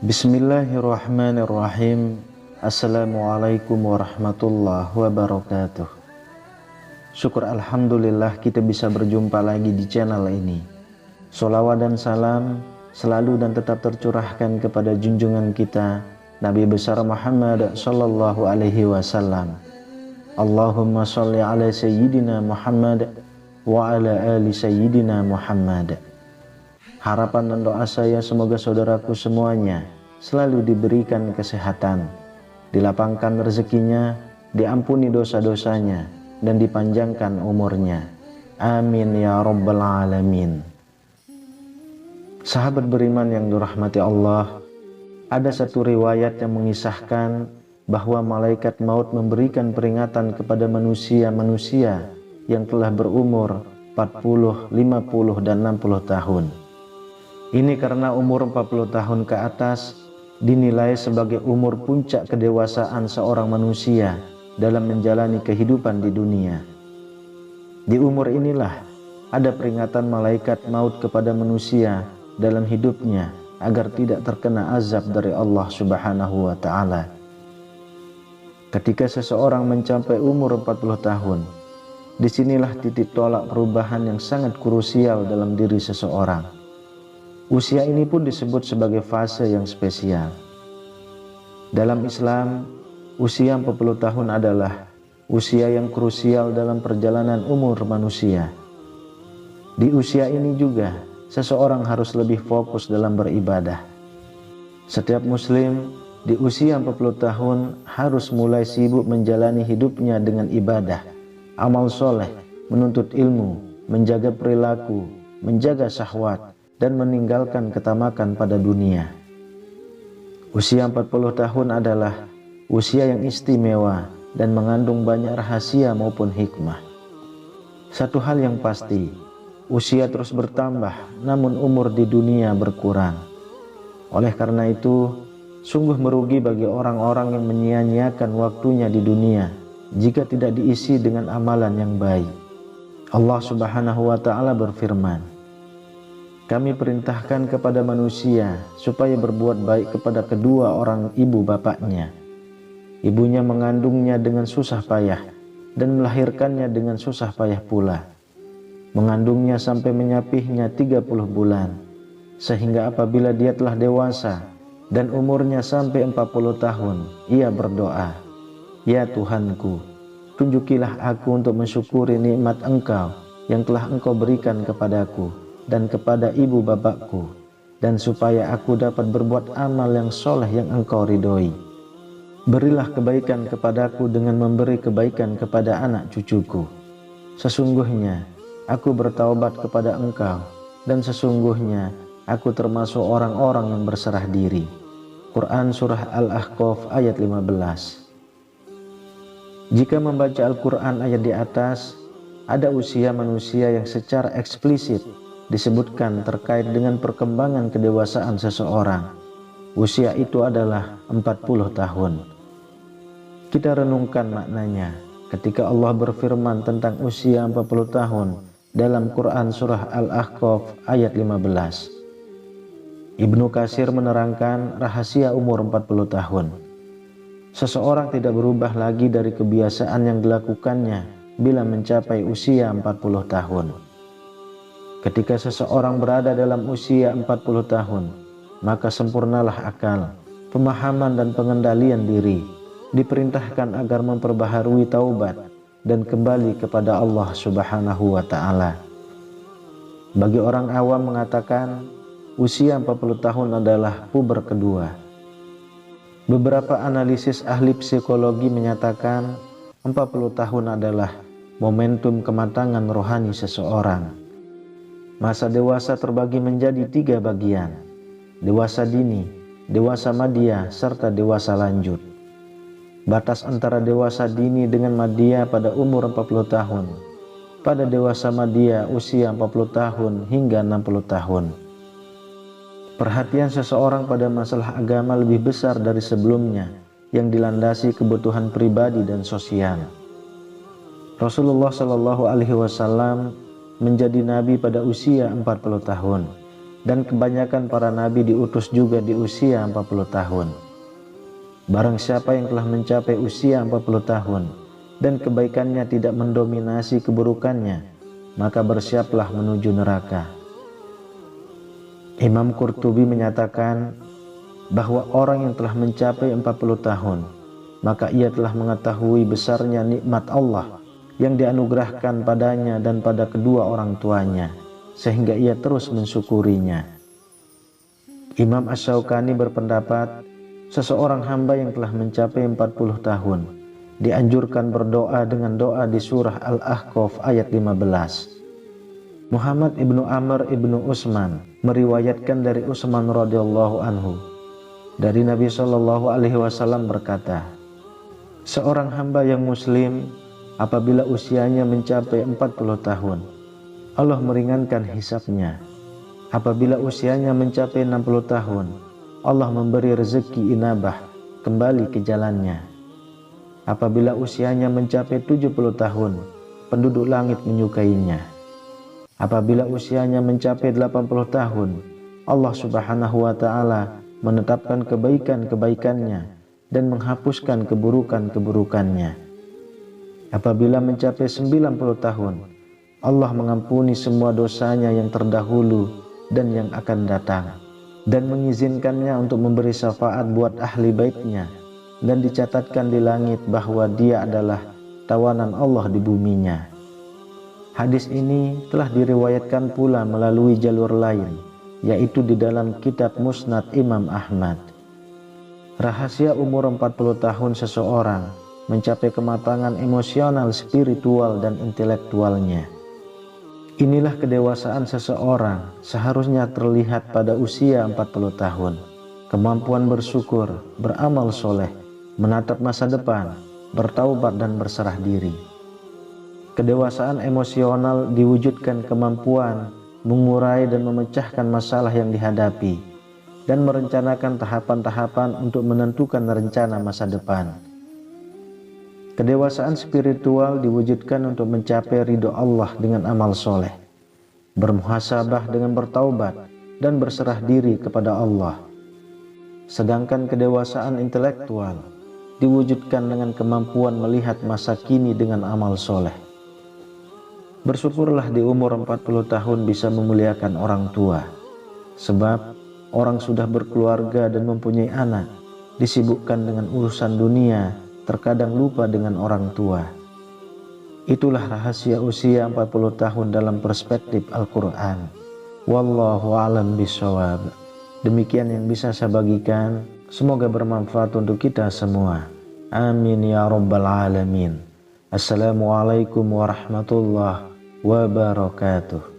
Bismillahirrahmanirrahim. Assalamualaikum warahmatullahi wabarakatuh. Syukur alhamdulillah kita bisa berjumpa lagi di channel ini. Sholawat dan salam selalu dan tetap tercurahkan kepada junjungan kita Nabi besar Muhammad sallallahu alaihi wasallam. Allahumma sholli ala sayyidina Muhammad wa ala ali sayyidina Muhammad. Harapan dan doa saya semoga saudaraku semuanya selalu diberikan kesehatan, dilapangkan rezekinya, diampuni dosa-dosanya, dan dipanjangkan umurnya. Amin ya rabbal alamin. Sahabat beriman yang dirahmati Allah, ada satu riwayat yang mengisahkan bahwa malaikat maut memberikan peringatan kepada manusia-manusia yang telah berumur 40, 50, dan 60 tahun. Ini karena umur 40 tahun ke atas dinilai sebagai umur puncak kedewasaan seorang manusia dalam menjalani kehidupan di dunia. Di umur inilah ada peringatan malaikat maut kepada manusia dalam hidupnya agar tidak terkena azab dari Allah Subhanahu wa Ta'ala. Ketika seseorang mencapai umur 40 tahun, disinilah titik tolak perubahan yang sangat krusial dalam diri seseorang. Usia ini pun disebut sebagai fase yang spesial. Dalam Islam, usia 40 tahun adalah usia yang krusial dalam perjalanan umur manusia. Di usia ini juga, seseorang harus lebih fokus dalam beribadah. Setiap muslim di usia 40 tahun harus mulai sibuk menjalani hidupnya dengan ibadah, amal soleh, menuntut ilmu, menjaga perilaku, menjaga syahwat, dan meninggalkan ketamakan pada dunia. Usia 40 tahun adalah usia yang istimewa dan mengandung banyak rahasia maupun hikmah. Satu hal yang pasti, usia terus bertambah namun umur di dunia berkurang. Oleh karena itu, sungguh merugi bagi orang-orang yang menyia-nyiakan waktunya di dunia jika tidak diisi dengan amalan yang baik. Allah Subhanahu wa Ta'ala berfirman, "Kami perintahkan kepada manusia supaya berbuat baik kepada kedua orang ibu bapaknya. Ibunya mengandungnya dengan susah payah dan melahirkannya dengan susah payah pula. Mengandungnya sampai menyapihnya 30 bulan. Sehingga apabila dia telah dewasa dan umurnya sampai 40 tahun, ia berdoa, 'Ya Tuhanku, tunjukilah aku untuk mensyukuri nikmat Engkau yang telah Engkau berikan kepadaku dan kepada ibu bapakku, dan supaya aku dapat berbuat amal yang soleh yang Engkau ridhoi. Berilah kebaikan kepadaku dengan memberi kebaikan kepada anak cucuku. Sesungguhnya aku bertaubat kepada Engkau, dan sesungguhnya aku termasuk orang-orang yang berserah diri." Quran Surah Al-Ahqaf ayat 15. Jika membaca Al-Quran ayat di atas, ada usia manusia yang secara eksplisit disebutkan terkait dengan perkembangan kedewasaan seseorang. Usia itu adalah 40 tahun. Kita renungkan maknanya ketika Allah berfirman tentang usia 40 tahun dalam Quran Surah Al-Ahqaf ayat 15. Ibnu Katsir menerangkan rahasia umur 40 tahun. Seseorang tidak berubah lagi dari kebiasaan yang dilakukannya bila mencapai usia 40 tahun. Ketika seseorang berada dalam usia 40 tahun, maka sempurnalah akal, pemahaman, dan pengendalian diri. Diperintahkan agar memperbaharui taubat dan kembali kepada Allah Subhanahu wa Ta'ala. Bagi orang awam mengatakan usia 40 tahun adalah puber kedua. Beberapa analisis ahli psikologi menyatakan 40 tahun adalah momentum kematangan rohani seseorang. Masa dewasa terbagi menjadi 3 bagian: dewasa dini, dewasa madya, serta dewasa lanjut. Batas antara dewasa dini dengan madya pada umur 40 tahun. Pada dewasa madya usia 40 tahun hingga 60 tahun. Perhatian seseorang pada masalah agama lebih besar dari sebelumnya yang dilandasi kebutuhan pribadi dan sosial. Rasulullah Shallallahu Alaihi Wasallam menjadi nabi pada usia 40 tahun. dan kebanyakan para nabi diutus juga di usia 40 tahun. Barang siapa yang telah mencapai usia 40 tahun dan kebaikannya tidak mendominasi keburukannya, maka bersiaplah menuju neraka. Imam Qurtubi menyatakan bahwa orang yang telah mencapai 40 tahun, maka ia telah mengetahui besarnya nikmat Allah yang dianugerahkan padanya dan pada kedua orang tuanya, sehingga ia terus mensyukurinya. Imam Asy-Syaukani berpendapat, seseorang hamba yang telah mencapai 40 tahun dianjurkan berdoa dengan doa di surah Al-Ahqaf ayat 15. Muhammad ibnu Amr ibnu Utsman meriwayatkan dari Utsman radhiyallahu anhu dari Nabi Shallallahu alaihi wasallam berkata, seorang hamba yang muslim apabila usianya mencapai 40 tahun, Allah meringankan hisabnya. Apabila usianya mencapai 60 tahun, Allah memberi rezeki inabah kembali ke jalannya. Apabila usianya mencapai 70 tahun, penduduk langit menyukainya. Apabila usianya mencapai 80 tahun, Allah Subhanahu wa ta'ala menetapkan kebaikan-kebaikannya dan menghapuskan keburukan-keburukannya. Apabila mencapai 90 tahun, Allah mengampuni semua dosanya yang terdahulu dan yang akan datang, dan mengizinkannya untuk memberi syafaat buat ahli baitnya, dan dicatatkan di langit bahwa dia adalah tawanan Allah di buminya. Hadis ini telah diriwayatkan pula melalui jalur lain, yaitu di dalam kitab Musnad Imam Ahmad. Rahasia umur 40 tahun seseorang mencapai kematangan emosional, spiritual, dan intelektualnya. Inilah kedewasaan seseorang seharusnya terlihat pada usia 40 tahun. Kemampuan bersyukur, beramal soleh, menatap masa depan, bertaubat dan berserah diri. Kedewasaan emosional diwujudkan kemampuan mengurai dan memecahkan masalah yang dihadapi dan merencanakan tahapan-tahapan untuk menentukan rencana masa depan. Kedewasaan spiritual diwujudkan untuk mencapai ridho Allah dengan amal soleh, bermuhasabah dengan bertaubat, dan berserah diri kepada Allah. Sedangkan kedewasaan intelektual diwujudkan dengan kemampuan melihat masa kini dengan amal soleh. Bersyukurlah di umur 40 tahun bisa memuliakan orang tua, sebab orang sudah berkeluarga dan mempunyai anak, disibukkan dengan urusan dunia, terkadang lupa dengan orang tua. Itulah rahasia usia 40 tahun dalam perspektif Al-Quran. Wallahu a'lam bishawab. Demikian yang bisa saya bagikan, semoga bermanfaat untuk kita semua. Amin ya rabbal alamin. Assalamualaikum warahmatullahi wabarakatuh.